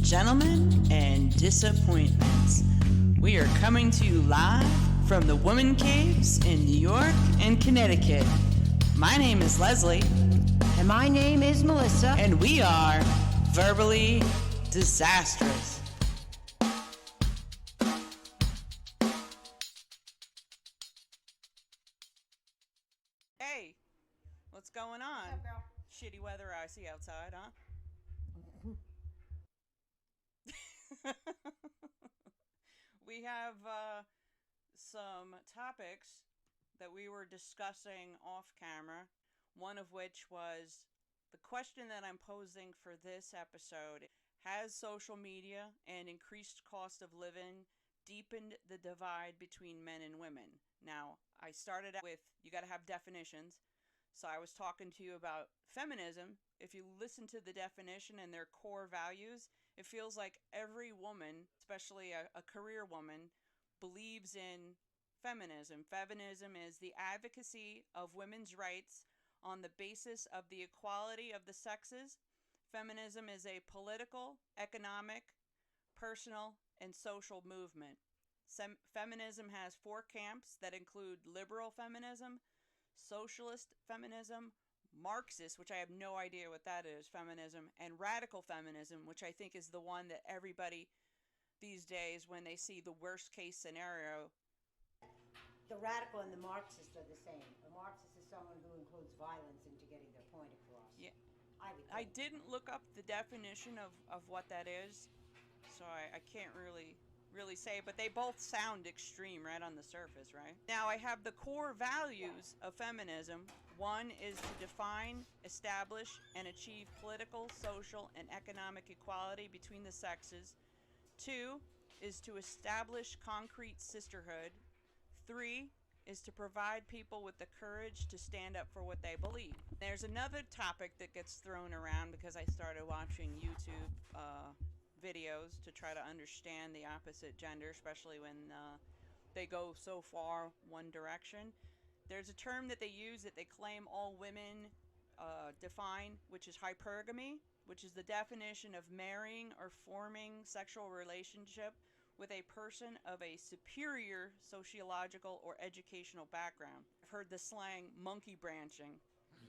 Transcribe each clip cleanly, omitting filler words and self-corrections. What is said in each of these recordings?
gentlemen, and disappointments. We are coming to you live from the Woman Caves in New York and Connecticut. My name is Leslie. And my name is Melissa. And we are verbally disastrous. Hey, what's going on? What's up, girl? Shitty weather I see outside, huh? We have some topics that we were discussing off camera, one of which was the question that I'm posing for this episode. Has social media and increased cost of living deepened the divide between men and women? Now, I started out with you got to have definitions. So I was talking to you about feminism. If you listen to the definition and their core values, it feels like every woman, especially a career woman, believes in feminism. Feminism is the advocacy of women's rights on the basis of the equality of the sexes. Feminism is a political, economic, personal, and social movement. Feminism has four camps that include liberal feminism, socialist feminism, Marxist, which I have no idea what that is, feminism, and radical feminism, which I think is the one that everybody these days, when they see the worst case scenario. The radical and the Marxist are the same. A Marxist is someone who includes violence into getting their point across. Yeah, I didn't look up the definition of what that is, so I can't really say, but they both sound extreme right on the surface, right? Now I have the core values of feminism. One is to define, establish, and achieve political, social, and economic equality between the sexes. Two is to establish concrete sisterhood. Three is to provide people with the courage to stand up for what they believe. There's another topic that gets thrown around because I started watching YouTube videos to try to understand the opposite gender, especially when they go so far one direction. There's a term that they use that they claim all women define, which is hypergamy, which is the definition of marrying or forming sexual relationship with a person of a superior sociological or educational background. I've heard the slang monkey branching,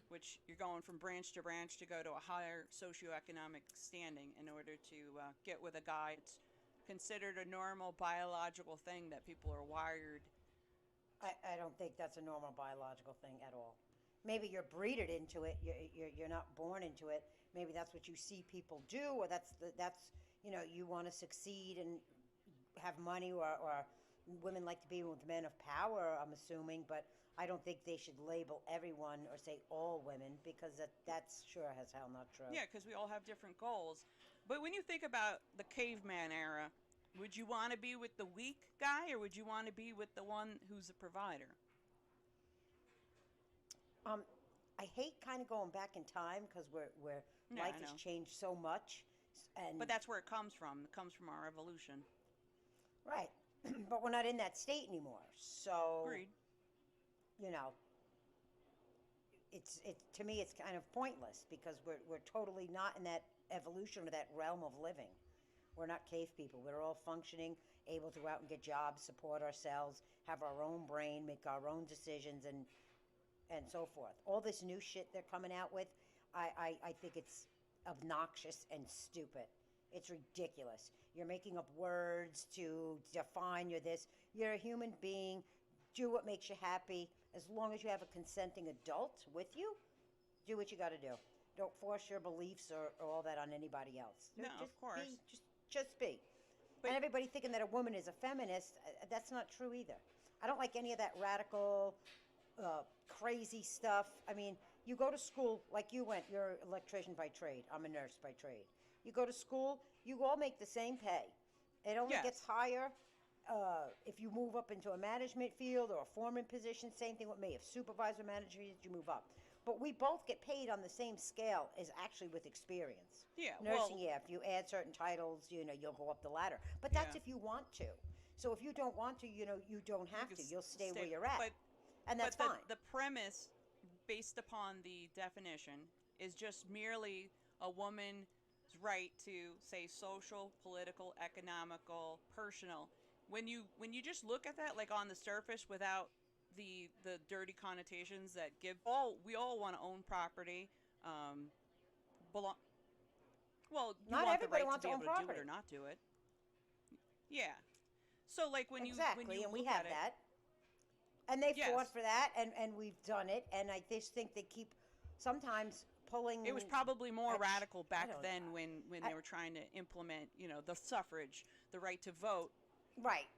which you're going from branch to branch to go to a higher socioeconomic standing in order to get with a guy. It's considered a normal biological thing that people are wired. I don't think that's a normal biological thing at all. Maybe you're breeded into it. You're not born into it. Maybe that's what you see people do, or that's you want to succeed and have money, or women like to be with men of power, I'm assuming, but I don't think they should label everyone or say all women, because that's sure as hell not true. Yeah, because we all have different goals. But when you think about the caveman era, would you want to be with the weak guy, or would you want to be with the one who's a provider? I hate kind of going back in time because life has changed so much, but that's where it comes from. It comes from our evolution. Right. But we're not in that state anymore. So, agreed. It's to me it's kind of pointless because we're totally not in that evolution or that realm of living. We're not cave people. We're all functioning, able to go out and get jobs, support ourselves, have our own brain, make our own decisions, and so forth. All this new shit they're coming out with, I think it's obnoxious and stupid. It's ridiculous. You're making up words to define you're this. You're a human being. Do what makes you happy. As long as you have a consenting adult with you, do what you got to do. Don't force your beliefs or all that on anybody else. No, just of course. Just be. But, and everybody thinking that a woman is a feminist, that's not true either. I don't like any of that radical, crazy stuff. I mean, you go to school like you went. You're an electrician by trade. I'm a nurse by trade. You go to school, you all make the same pay. It only gets higher if you move up into a management field or a foreman position. Same thing with me. If supervisor, manager, you move up. But we both get paid on the same scale as actually with experience. Yeah. Nursing, if you add certain titles, you'll go up the ladder. But that's if you want to. So if you don't want to, you don't have to. You'll stay where you're at. And that's fine. The premise, based upon the definition, is just merely a woman right to say social, political, economical, personal. When you just look at that like on the surface without the dirty connotations that give all we all want to own property, um, belong. Well, you Not want the everybody right to wants be to own able to do it property. or not do it. Yeah. So like when you Exactly, and we look have at it, that. And they yes, fought for that, and we've done it. And I just think they keep sometimes pulling. it was probably more radical I back don't. then when I, they were trying to implement, the suffrage, the right to vote, right,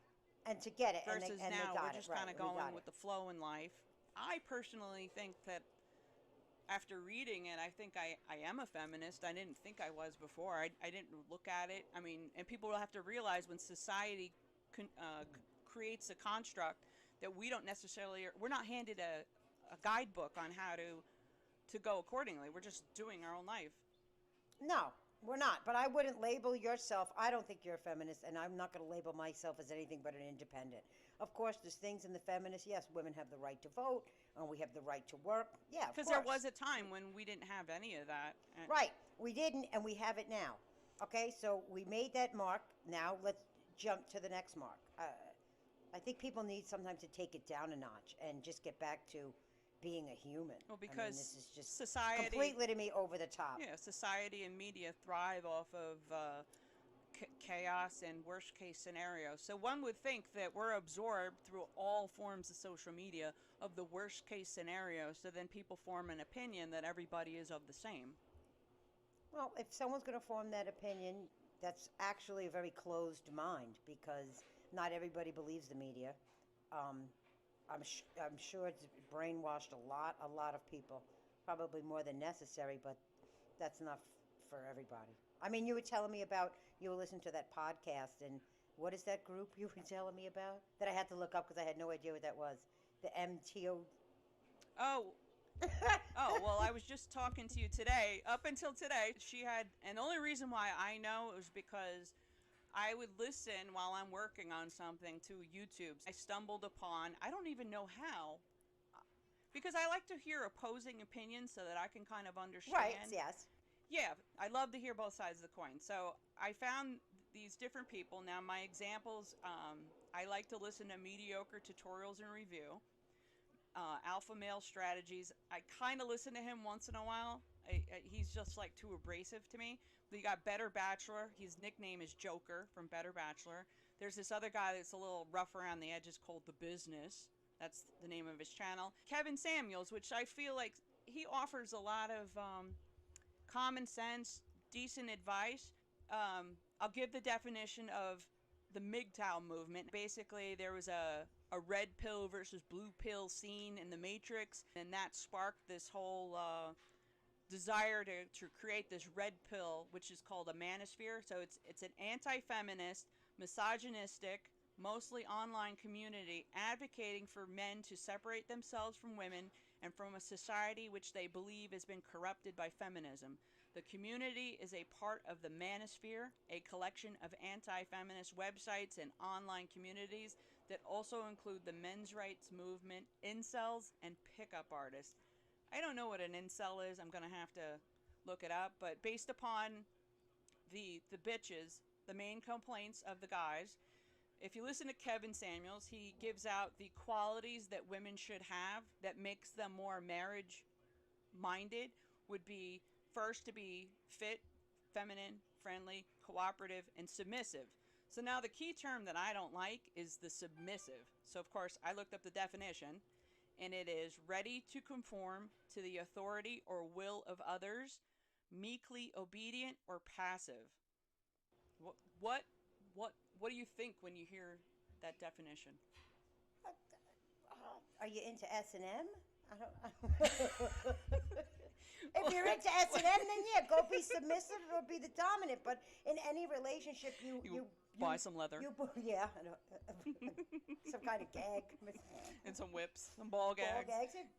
and to get it, versus and they now we're got it just right. kind of We going got it. with the flow in life. I personally think that after reading it, I think I am a feminist. I didn't think I was before. I didn't look at it. I mean, and people will have to realize when society creates a construct that we're not handed a guidebook on how to go accordingly. We're just doing our own life. No, we're not. But I wouldn't label yourself. I don't think you're a feminist, and I'm not going to label myself as anything but an independent. Of course, there's things in the feminist. Yes, women have the right to vote, and we have the right to work. Yeah, of Because course. there was a time when we didn't have any of that. Right. We didn't, and we have it now. Okay, so we made that mark. Now let's jump to the next mark. I think people need sometimes to take it down a notch and just get back to being a human. Well, I mean, because this is just society, completely to me over the top. yeah, society and media thrive off of chaos and worst case scenarios. So one would think that we're absorbed through all forms of social media of the worst case scenario. So then people form an opinion that everybody is of the same. Well, if someone's going to form that opinion, that's actually a very closed mind because not everybody believes the media. Um, I'm sure it's brainwashed a lot of people, probably more than necessary, but that's not for everybody. I mean, you were telling me about, you were listening to that podcast, and what is that group you were telling me about? That I had to look up because I had no idea what that was. The MTO. Oh, oh, well, I was just talking to you today. Up until today, she had, and the only reason why I know was because I would listen while I'm working on something to YouTube. I stumbled upon, I don't even know how, because I like to hear opposing opinions so that I can kind of Right, understand. yes. Yeah, I love to hear both sides of the coin. So I found these different people. Now, my examples, I like to listen to mediocre tutorials and review. Alpha male strategies. I kind of listen to him once in a while. He's just like too abrasive to me. You got Better Bachelor. His nickname is Joker from Better Bachelor. There's this other guy that's a little rough around the edges called The Business. That's the name of his channel. Kevin Samuels, which I feel like he offers a lot of common sense, decent advice. I'll give the definition of the MGTOW movement. Basically, there was a red pill versus blue pill scene in the Matrix, and that sparked this whole desire to create this red pill, which is called a manosphere. So it's an anti-feminist, misogynistic, mostly online community advocating for men to separate themselves from women and from a society which they believe has been corrupted by feminism. The community is a part of the Manosphere, a collection of anti-feminist websites and online communities that also include the men's rights movement, incels, and pickup artists. I don't know what an incel is. I'm going to have to look it up. But based upon the bitches, the main complaints of the guys, if you listen to Kevin Samuels, he gives out the qualities that women should have that makes them more marriage minded would be first to be fit, feminine, friendly, cooperative, and submissive. So now the key term that I don't like is the submissive. So of course I looked up the definition, and it is ready to conform to the authority or will of others, meekly obedient or passive. What what what do you think when you hear that definition? Are you into S&M? I don't. If you're into S&M, then yeah, go be submissive or be the dominant. But in any relationship, you buy some leather. Yeah, some kind of gag. And some whips, some ball gags.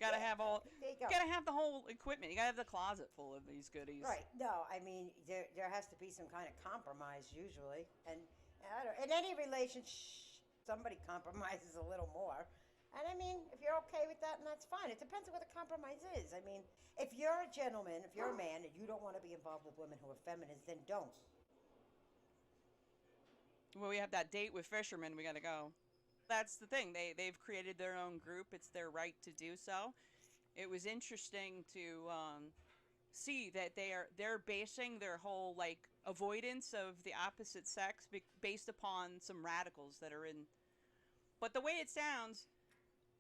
Gotta Yeah, have all. there you go. Gotta have the whole equipment. You gotta have the closet full of these goodies. Right. No, I mean there has to be some kind of compromise usually, and I don't. In any relationship, somebody compromises a little more. And I mean, if you're okay with that, and that's fine. It depends on what the compromise is. I mean, if you're a gentleman, if you're a man, and you don't want to be involved with women who are feminists, then don't. Well, we have that date with fishermen. We got to go. That's the thing. They've created their own group. It's their right to do so. It was interesting to see that they're basing their whole like avoidance of the opposite sex based upon some radicals that are in. But the way it sounds,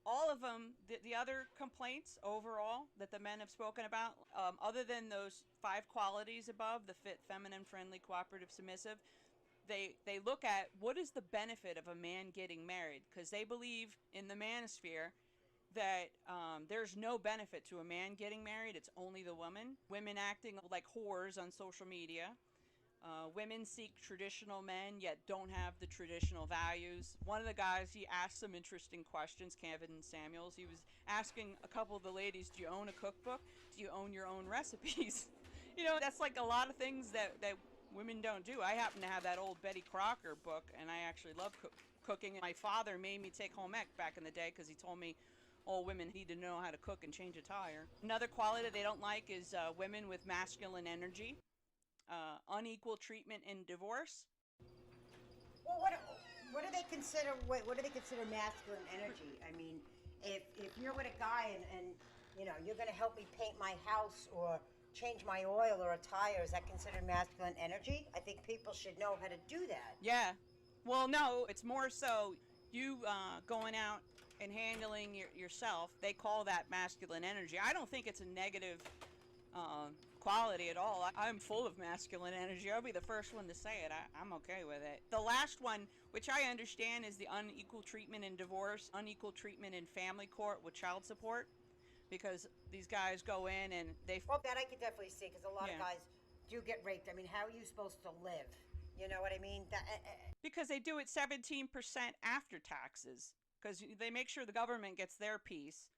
all of them, the other complaints overall that the men have spoken about, other than those 5 qualities above, the fit, feminine, friendly, cooperative, submissive, they look at what is the benefit of a man getting married, because they believe in the manosphere that there's no benefit to a man getting married. It's only the woman. Women acting like whores on social media. Women seek traditional men yet don't have the traditional values. One of the guys, he asked some interesting questions, Kevin Samuels. He was asking a couple of the ladies, do you own a cookbook? Do you own your own recipes? You know, that's like a lot of things that women don't do. I happen to have that old Betty Crocker book, and I actually love cooking. My father made me take home ec back in the day because he told me all women need to know how to cook and change a tire. Another quality they don't like is women with masculine energy. Unequal treatment in divorce. Well, what do they consider? What do they consider masculine energy? I mean, if you're with a guy and you know you're going to help me paint my house or change my oil or a tire, is that considered masculine energy? I think people should know how to do that. Yeah. Well, no, it's more so you going out and handling yourself. They call that masculine energy. I don't think it's a negative quality at all. I'm full of masculine energy. I'll be the first one to say it. I'm okay with it. The last one, which I understand, is the unequal treatment in divorce, unequal treatment in family court with child support, because these guys go in and they. Well, that I could definitely see, because a lot of guys do get raped. I mean, how are you supposed to live? You know what I mean? Because they do it 17% after taxes, because they make sure the government gets their piece.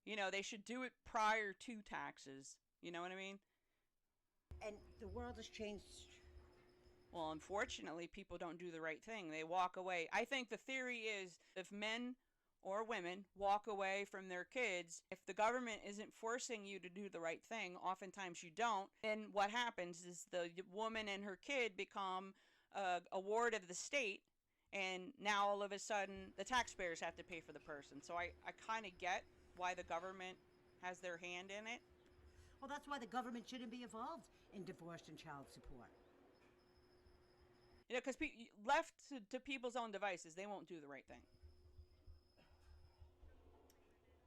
You know, they should do it prior to taxes. You know what I mean? And the world has changed. Well, unfortunately, people don't do the right thing. They walk away. I think the theory is if men or women walk away from their kids, if the government isn't forcing you to do the right thing, oftentimes you don't, then what happens is the woman and her kid become a ward of the state, and now all of a sudden the taxpayers have to pay for the person. So I kind of get why the government has their hand in it. Well, that's why the government shouldn't be involved in divorce and child support. You know, because left to people's own devices, they won't do the right thing.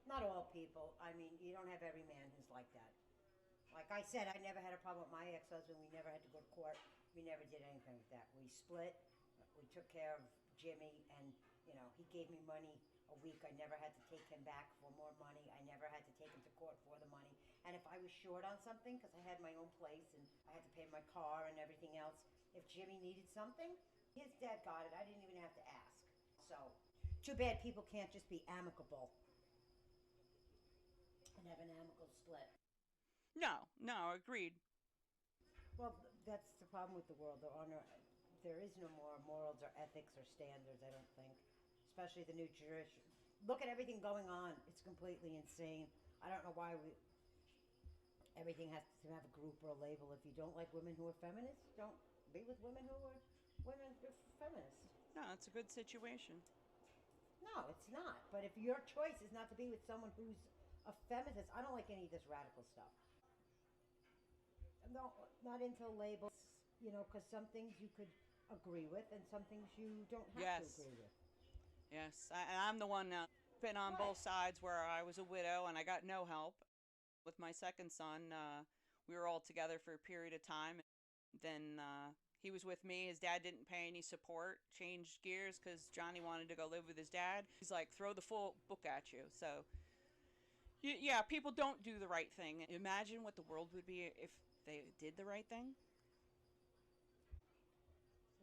Not all people. I mean, you don't have every man who's like that. Like I said, I never had a problem with my ex-husband. We never had to go to court. We never did anything with that. We split. We took care of Jimmy, and you know, he gave me money a week. I never had to take him back for more money. I never had to take him to court for the money. And if I was short on something, because I had my own place and I had to pay my car and everything else, if Jimmy needed something, his dad got it. I didn't even have to ask. So, too bad people can't just be amicable and have an amicable split. No, agreed. Well, that's the problem with the world. There is no more morals or ethics or standards, I don't think. Especially the new Jewish. Look at everything going on. It's completely insane. I don't know why everything has to have a group or a label. If you don't like women who are feminists, don't be with women who are feminists. No, it's a good situation. No, it's not. But if your choice is not to be with someone who's a feminist, I don't like any of this radical stuff. No, not into labels, you know, because some things you could agree with and some things you don't have to agree with. Yes, I'm the one been on both sides where I was a widow and I got no help. With my second son, we were all together for a period of time. Then he was with me. His dad didn't pay any support, changed gears because Johnny wanted to go live with his dad. He's like, throw the full book at you. So, yeah, people don't do the right thing. Imagine what the world would be if they did the right thing.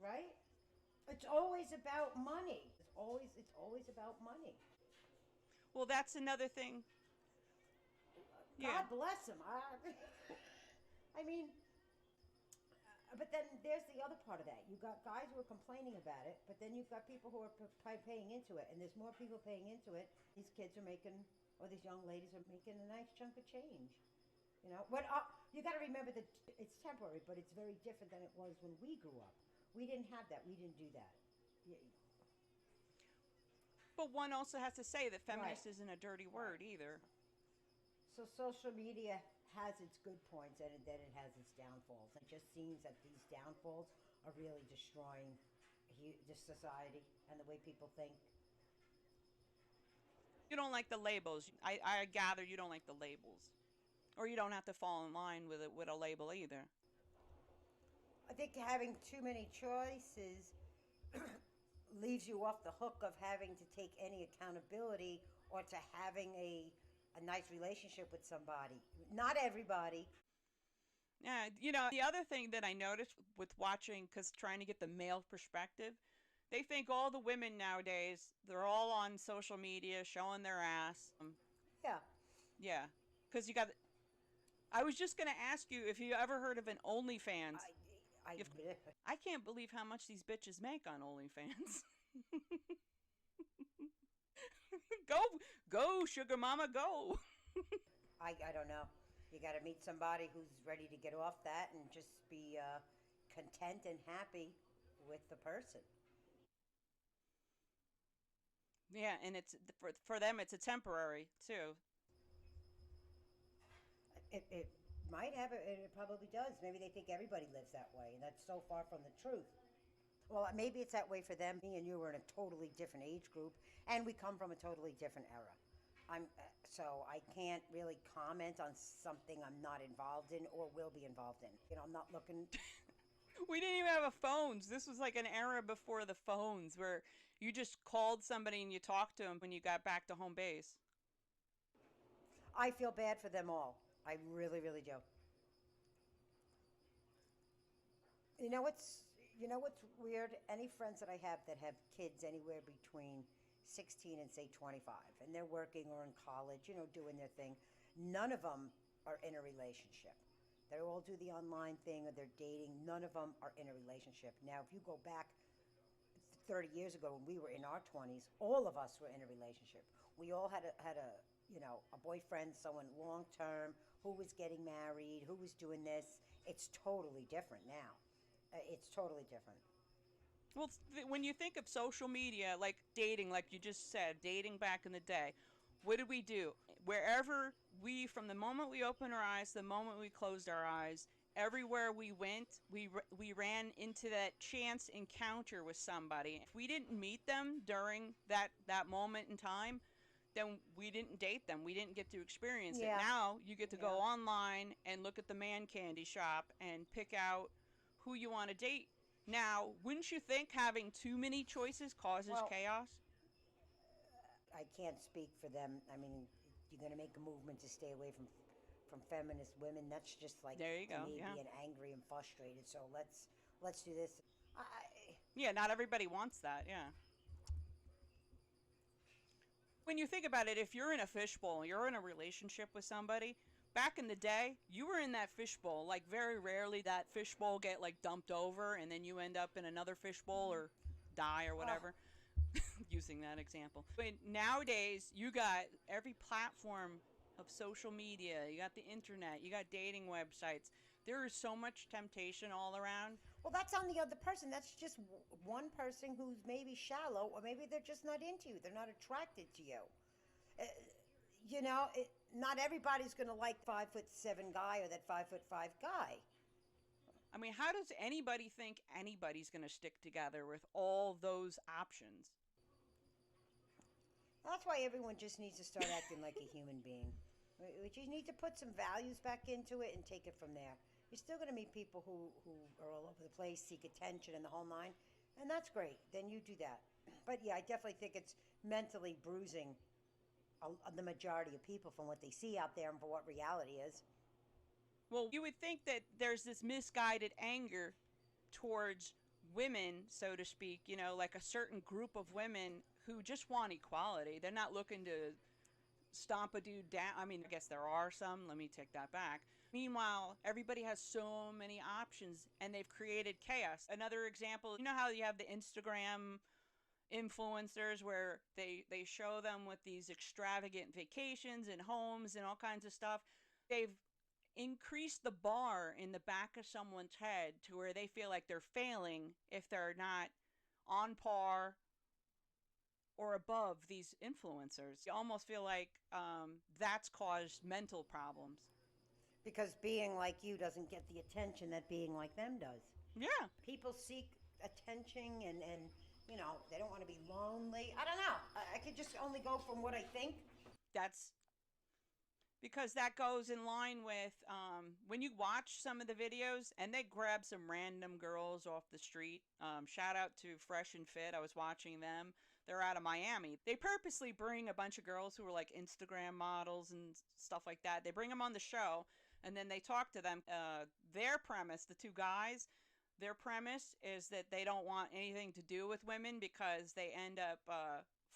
Right? It's always about money. It's always about money. Well, that's another thing. God bless him. I mean, but then then there's the other part of that. You got guys who are complaining about it, but then you've got people who are paying into it, and there's more people paying into it. These kids are making, or these young ladies are making a nice chunk of change. You got to remember that it's temporary, but it's very different than it was when we grew up. We didn't have that. We didn't do that. But one also has to say that Right. feminist isn't a dirty Right. word either. So social media has its good points, and then it has its downfalls. It just seems that these downfalls are really destroying the society and the way people think. You don't like the labels. I gather you don't like the labels. Or you don't have to fall in line with it with a label either. I think having too many choices leaves you off the hook of having to take any accountability or to having a nice relationship with somebody. Not everybody. Yeah, the other thing that I noticed with watching, because trying to get the male perspective, they think all the women nowadays, they're all on social media showing their ass. Yeah. Yeah, because I was just going to ask you if you ever heard of an OnlyFans. I, If, I can't believe how much these bitches make on OnlyFans. Go, go, sugar mama, go. I don't know. You got to meet somebody who's ready to get off that and just be content and happy with the person. Yeah, and it's for them it's a temporary too. It might have it. It probably does. Maybe they think everybody lives that way, and that's so far from the truth. Well, maybe it's that way for them. Me and you are in a totally different age group, and we come from a totally different era. So I can't really comment on something I'm not involved in or will be involved in. I'm not looking. We didn't even have a phones. This was like an era before the phones where you just called somebody and you talked to them when you got back to home base. I feel bad for them all. I really, really do. You know what's what's weird? Any friends that I have that have kids anywhere between 16 and say 25, and they're working or in college, doing their thing. None of them are in a relationship. They all do the online thing or they're dating. None of them are in a relationship. Now, if you go back 30 years ago when we were in our 20s, all of us were in a relationship. We all had a a boyfriend, someone long term, who was getting married, who was doing this. It's totally different now. It's totally different. Well, when you think of social media, like dating, like you just said, dating back in the day, what did we do? Wherever from the moment we opened our eyes, the moment we closed our eyes, everywhere we went, we ran into that chance encounter with somebody. If we didn't meet them during that moment in time, then we didn't date them. We didn't get to experience it. Yeah. Now you get to go Yeah. online and look at the man candy shop and pick out who you want to date. Now, wouldn't you think having too many choices causes Well, chaos? I can't speak for them. I mean, you're going to make a movement to stay away from feminist women. That's just like There you to go. me Yeah. being angry and frustrated. So let's do this. I, Yeah, not everybody wants that. Yeah. When you think about it, if you're in a fishbowl, you're in a relationship with somebody, back in the day, you were in that fishbowl. Like, very rarely that fishbowl get, like, dumped over, and then you end up in another fishbowl or die or oh, whatever, using that example. But nowadays, you got every platform of social media, you got the internet, you got dating websites. There is so much temptation all around. well, that's on the other person. That's just one person who's maybe shallow, or maybe they're just not into you. They're not attracted to you. Uh, not everybody's going to like 5'7" guy or that 5'5" guy. I mean, how does anybody think anybody's going to stick together with all those options? That's why everyone just needs to start acting like a human being. We just need to put some values back into it and take it from there. You're still going to meet people who are all over the place, seek attention and the whole nine, and that's great. Then you do that. But yeah, I definitely think it's mentally bruising the majority of people from what they see out there and for what reality is. Well, you would think that there's this misguided anger towards women, so to speak, like a certain group of women who just want equality. They're not looking to stomp a dude down. I mean, I guess there are some. Let me take that back. Meanwhile, everybody has so many options and they've created chaos. Another example, you know how you have the Instagram influencers where they show them with these extravagant vacations and homes and all kinds of stuff. They've increased the bar in the back of someone's head to where they feel like they're failing if they're not on par or above these influencers. You almost feel like that's caused mental problems. Because being like you doesn't get the attention that being like them does. Yeah. People seek attention and you know, they don't want to be lonely. I don't know. I could just only go from what I think. That's because that goes in line with when you watch some of the videos and they grab some random girls off the street. Shout out to Fresh and Fit. I was watching them. They're out of Miami. They purposely bring a bunch of girls who are like Instagram models and stuff like that. They bring them on the show and then they talk to them. Their premise, the two guys, their premise is that they don't want anything to do with women because they end up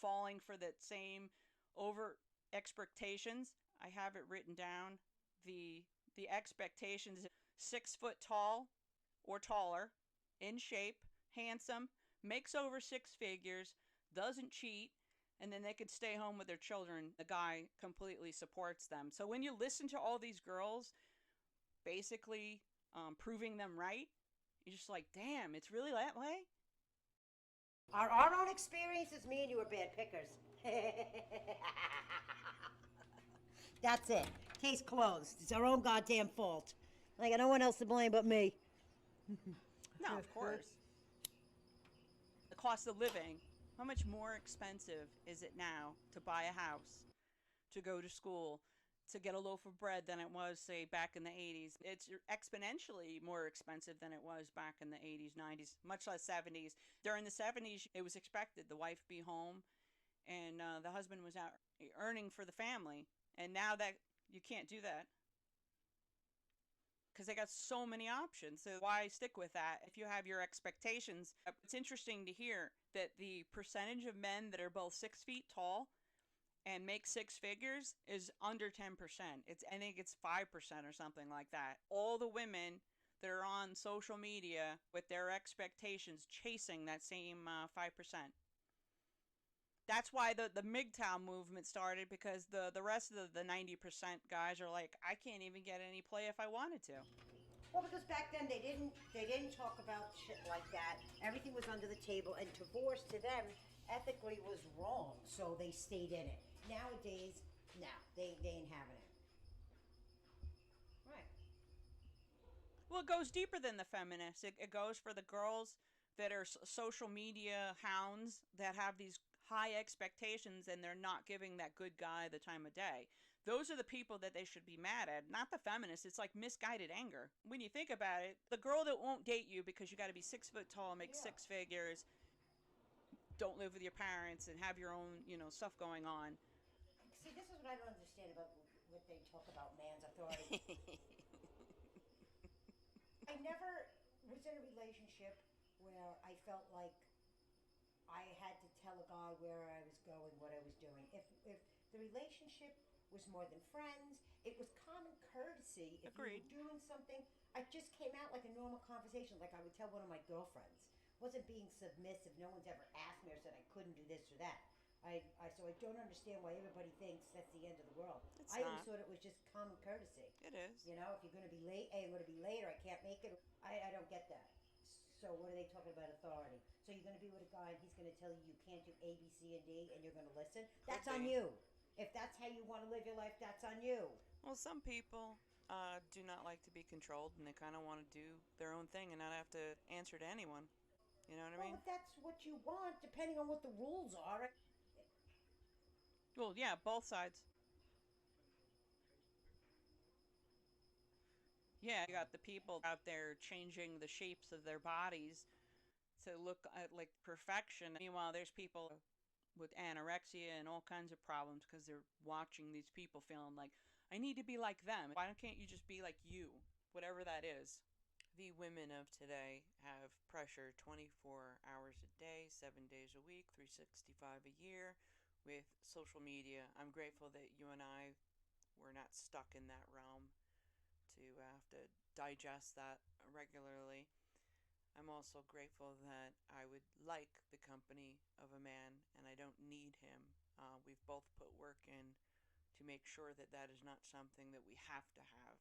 falling for the same over expectations. I have it written down. The expectations: 6 foot tall or taller, in shape, handsome, makes over six figures, doesn't cheat, and then they could stay home with their children. The guy completely supports them. So when you listen to all these girls basically proving them right, you're just like, damn, it's really that way? Our own experiences, me and you are bad pickers. That's it. Case closed. It's our own goddamn fault. I got no one else to blame but me. No, of course. The cost of living. How much more expensive is it now to buy a house, to go to school, to get a loaf of bread than it was, say, back in the 80s? It's exponentially more expensive than it was back in the 80s, 90s, much less 70s. During the 70s, it was expected the wife be home and the husband was out earning for the family. And now that you can't do that because they got so many options. So why stick with that if you have your expectations? It's interesting to hear that the percentage of men that are both 6 feet tall and make six figures is under 10%. I think it's 5% or something like that. All the women that are on social media with their expectations chasing that same 5%. That's why the MGTOW movement started, because the rest of the 90% guys are like, I can't even get any play if I wanted to. Well, because back then they didn't talk about shit like that. Everything was under the table, and divorce to them ethically was wrong, so they stayed in it. Nowadays, no, they ain't having it. Right. Well, it goes deeper than the feminists. It goes for the girls that are social media hounds that have these high expectations and they're not giving that good guy the time of day. Those are the people that they should be mad at, not the feminists. It's like misguided anger. When you think about it, the girl that won't date you because you got to be 6 foot tall, make six figures, don't live with your parents, and have your own, stuff going on. See, this is what I don't understand about what they talk about man's authority. I never was in a relationship where I felt like I had to tell a guy where I was going, what I was doing. If the relationship was more than friends, it was common courtesy. If Agreed. you were doing something, I just came out like a normal conversation, like I would tell one of my girlfriends. Wasn't being submissive. No one's ever asked me or said I couldn't do this or that. So I don't understand why everybody thinks that's the end of the world. It's I always not. thought it was just common courtesy. It is. You know, if you're going to be late, hey, I'm going to be late or I can't make it. I don't get that. So what are they talking about authority? So you're going to be with a guy and he's going to tell you can't do A, B, C, and D and you're going to listen? That's on you. If that's how you want to live your life, that's on you. Well, some people do not like to be controlled and they kind of want to do their own thing and not have to answer to anyone. You know what I mean? Well, if that's what you want, depending on what the rules are. Well, yeah, both sides. Yeah, you got the people out there changing the shapes of their bodies to look like perfection. Meanwhile, there's people with anorexia and all kinds of problems because they're watching these people feeling like, I need to be like them. Why can't you just be like you? Whatever that is. The women of today have pressure 24 hours a day, 7 days a week, 365 a year with social media. I'm grateful that you and I were not stuck in that realm to have to digest that regularly. I'm also grateful that I would like the company of a man and I don't need him. We've both put work in to make sure that that is not something that we have to have.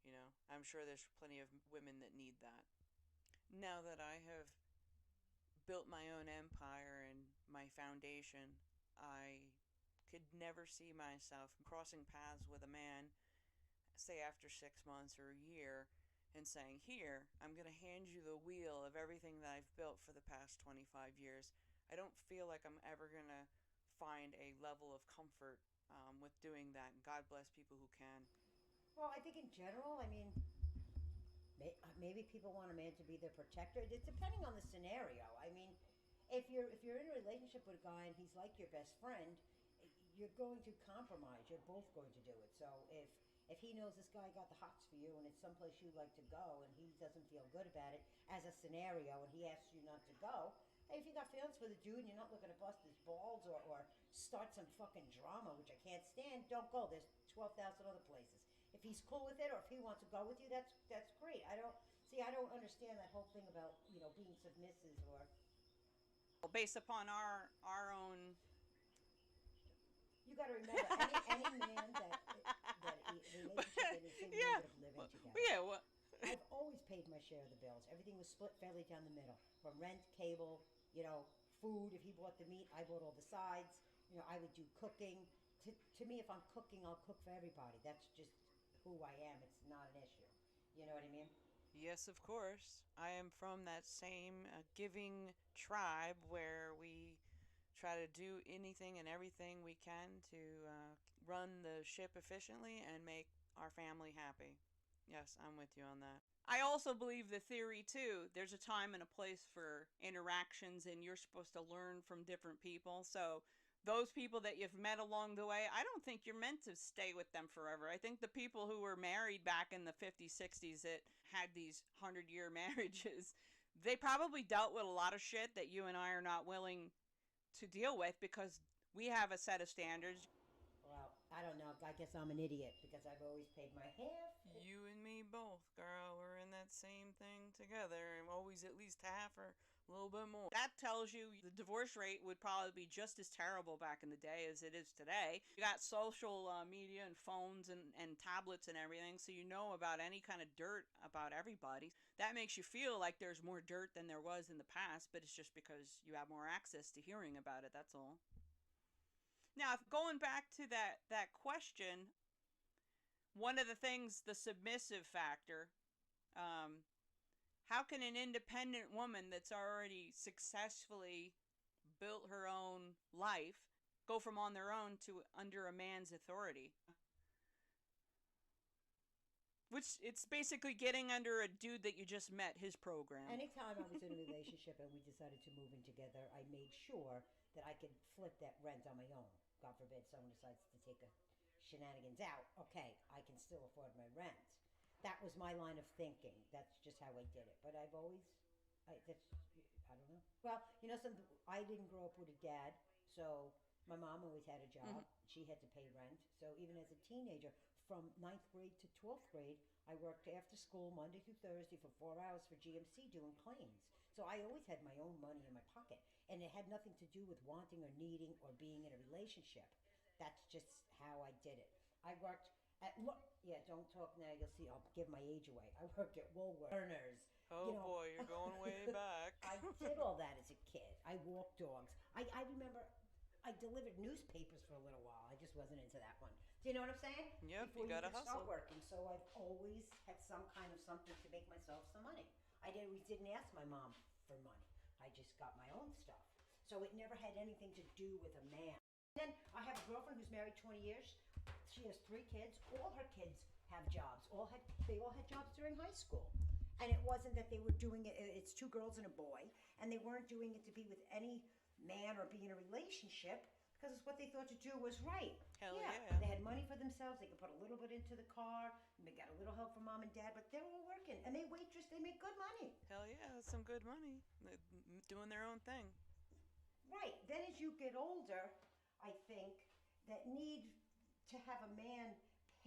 You know, I'm sure there's plenty of women that need that. Now that I have built my own empire and my foundation, I could never see myself crossing paths with a man, say after 6 months or a year, and saying, "Here, I'm going to hand you the wheel of everything that I've built for the past 25 years." I don't feel like I'm ever going to find a level of comfort with doing that. And God bless people who can. Well, I think in general, I mean, maybe people want a man to be their protector. It's depending on the scenario. I mean, if you're in a relationship with a guy and he's like your best friend, you're going to compromise. You're both going to do it. So if he knows this guy got the hots for you and it's someplace you like to go and he doesn't feel good about it as a scenario and he asks you not to go, hey, if you got feelings for the dude and you're not looking to bust his balls or start some fucking drama, which I can't stand, don't go. There's 12,000 other places. If he's cool with it or if he wants to go with you, that's great. I don't understand that whole thing about being submissive or Based upon our own. you got to remember any man that a relationship is a Yeah, negative living together. yeah. Well, I've always paid my share of the bills. Everything was split fairly down the middle, from rent, cable, food. If he bought the meat, I bought all the sides. I would do cooking. To me, if I'm cooking, I'll cook for everybody. That's just who I am. It's not an issue. You know what I mean? yes, of course. I am from that same giving tribe where we try to do anything and everything we can to run the ship efficiently and make our family happy. Yes, I'm with you on that. I also believe the theory too. There's a time and a place for interactions, and you're supposed to learn from different people. So, those people that you've met along the way, I don't think you're meant to stay with them forever. I think the people who were married back in the 50s, 60s that had these 100-year marriages, they probably dealt with a lot of shit that you and I are not willing to deal with because we have a set of standards. Well, I don't know. I guess I'm an idiot because I've always paid my half. You and me both, girl. We're in that same thing together. And always at least half or a little bit more. That tells you the divorce rate would probably be just as terrible back in the day as it is today. You got social media and phones and tablets and everything, so you know about any kind of dirt about everybody. That makes you feel like there's more dirt than there was in the past, but it's just because you have more access to hearing about it, that's all. Now, going back to that question, one of the things, the submissive factor, um, how can an independent woman that's already successfully built her own life go from on their own to under a man's authority? Which it's basically getting under a dude that you just met, his program. Anytime I was in a relationship and we decided to move in together, I made sure that I could flip that rent on my own. God forbid someone decides to take a shenanigans out. Okay, I can still afford my rent. That was my line of thinking. That's just how I did it. But I don't know. Well, I didn't grow up with a dad, so my mom always had a job. Mm-hmm. She had to pay rent. So even as a teenager, from 9th grade to 12th grade, I worked after school Monday through Thursday for 4 hours for GMC doing claims. So I always had my own money in my pocket. And it had nothing to do with wanting or needing or being in a relationship. That's just how I did it. I worked don't talk now. You'll see. I'll give my age away. I worked at Woolworths. Oh boy, you're going way back. I did all that as a kid. I walked dogs. I remember I delivered newspapers for a little while. I just wasn't into that one. Do you know what I'm saying? Yep, Before you gotta hustle. Start working. So I've always had some kind of something to make myself some money. I always didn't ask my mom for money. I just got my own stuff. So it never had anything to do with a man. And then I have a girlfriend who's married 20 years. She has 3 kids. All her kids have jobs. They all had jobs during high school. And it wasn't that they were doing it. It's 2 girls and a boy. And they weren't doing it to be with any man or be in a relationship because it's what they thought to do was right. Hell yeah. yeah. They had money for themselves. They could put a little bit into the car. And they got a little help from mom and dad. But they're all working. And they waitress. They make good money. Hell yeah. That's some good money. They're doing their own thing. Right. Then as you get older, I think that need to have a man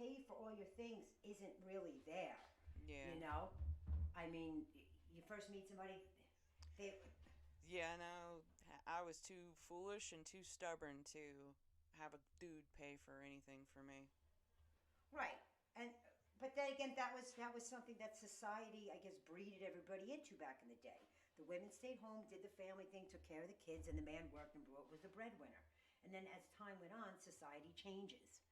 pay for all your things isn't really there. Yeah. You know, I mean, you first meet somebody, they Yeah, no, I was too foolish and too stubborn to have a dude pay for anything for me. right, and but then again, that was something that society, I guess, breeded everybody into back in the day. The women stayed home, did the family thing, took care of the kids, and the man worked and was the breadwinner. And then as time went on, society changes.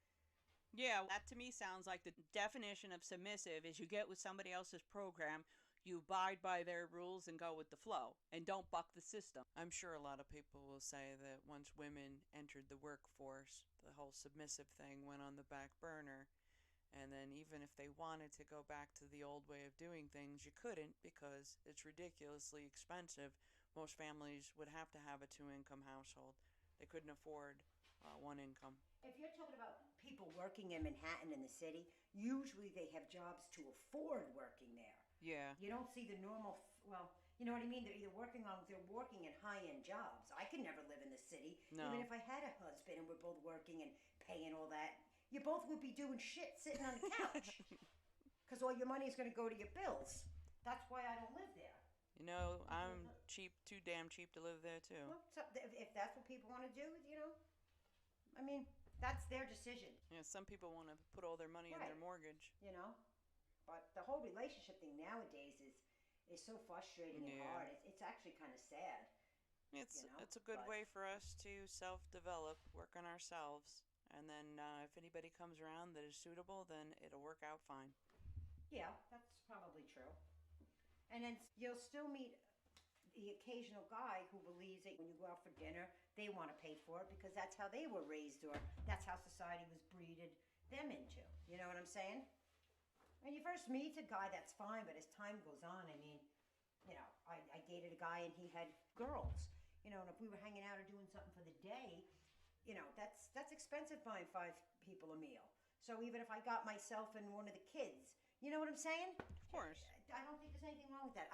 Yeah, that to me sounds like the definition of submissive is you get with somebody else's program, you abide by their rules and go with the flow and don't buck the system. I'm sure a lot of people will say that once women entered the workforce, the whole submissive thing went on the back burner. And then even if they wanted to go back to the old way of doing things, you couldn't because it's ridiculously expensive. Most families would have to have a two-income household. They couldn't afford one income. If you're talking about people working in Manhattan in the city, usually they have jobs to afford working there. Yeah. You don't see the normal, well, you know what I mean? They're working in high-end jobs. I could never live in the city. No. Even if I had a husband and we're both working and paying all that, you both would be doing shit sitting on the couch. Because all your money is going to go to your bills. That's why I don't live there. You know, I'm cheap, too damn cheap to live there too. Well, so if that's what people want to do, I mean, that's their decision. Yeah, some people want to put all their money in Right. their mortgage. But the whole relationship thing nowadays is so frustrating and Yeah. hard. It's actually kind of sad. It's a good but- way for us to self-develop, work on ourselves, and then if anybody comes around that is suitable, then it'll work out fine. Yeah, that's probably true. And then you'll still meet the occasional guy who believes that when you go out for dinner, they want to pay for it because that's how they were raised or that's how society was breeded them into. You know what I'm saying? When you first meet a guy, that's fine, but as time goes on, I mean, I dated a guy and he had girls. And if we were hanging out or doing something for the day, that's expensive buying 5 people a meal. So even if I got myself and one of the kids, you know what I'm saying? Of course. I don't think there's anything wrong with that.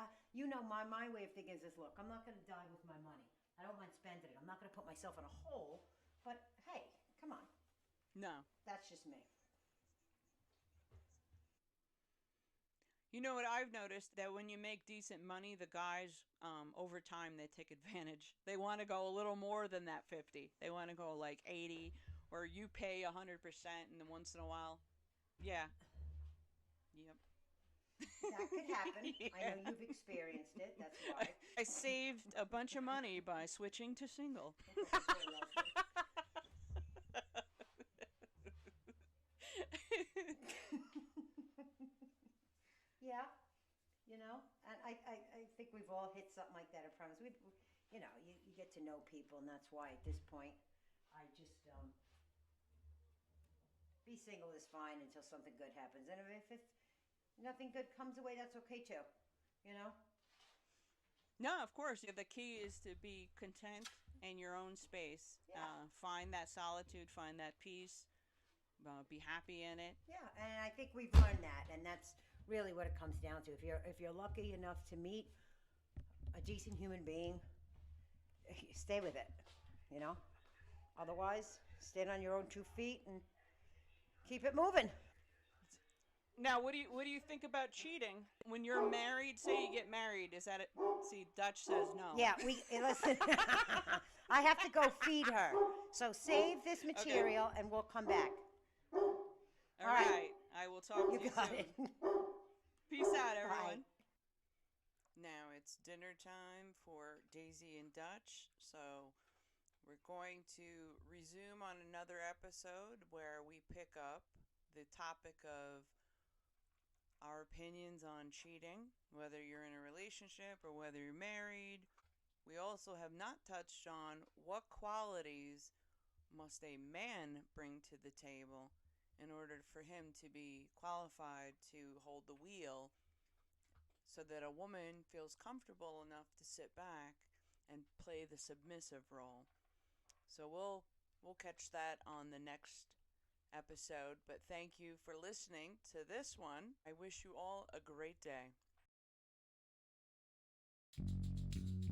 My way of thinking is this: look, I'm not going to die with my money. I don't mind spending it. I'm not going to put myself in a hole. But hey, come on. No. That's just me. You know what I've noticed? That when you make decent money, the guys, over time, they take advantage. They want to go a little more than that 50. They want to go like 80, or you pay 100%, and then once in a while, yeah. Yep. That could happen. Yeah. I know you've experienced it. That's why. I saved a bunch of money by switching to single. Yeah, and I think we've all hit something like that. I promise. You get to know people, and that's why at this point, I just be single is fine until something good happens, and if nothing good comes away, that's okay too. No, of course. The key is to be content in your own space. Yeah. Find that solitude, find that peace, be happy in it. Yeah, and I think we've learned that, and that's really what it comes down to. If you're lucky enough to meet a decent human being, stay with it. Otherwise, stand on your own 2 feet and keep it moving. Now, what do you think about cheating when you're married? Say you get married, is that it? See, Dutch says no. Yeah, listen. I have to go feed her, so save this material and we'll come back. All right. I will talk to you got soon. it. Peace out, everyone. Bye. Now it's dinner time for Daisy and Dutch, so we're going to resume on another episode where we pick up the topic of our opinions on cheating, whether you're in a relationship or whether you're married. We also have not touched on what qualities must a man bring to the table in order for him to be qualified to hold the wheel, so that a woman feels comfortable enough to sit back and play the submissive role. So we'll catch that on the next episode, but thank you for listening to this one. I wish you all a great day.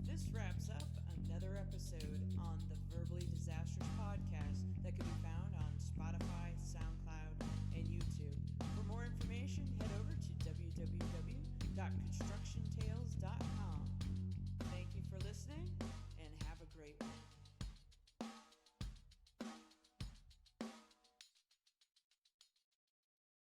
This wraps up another episode on the Verbally Disastrous podcast that can be found on Spotify, SoundCloud, and YouTube. information.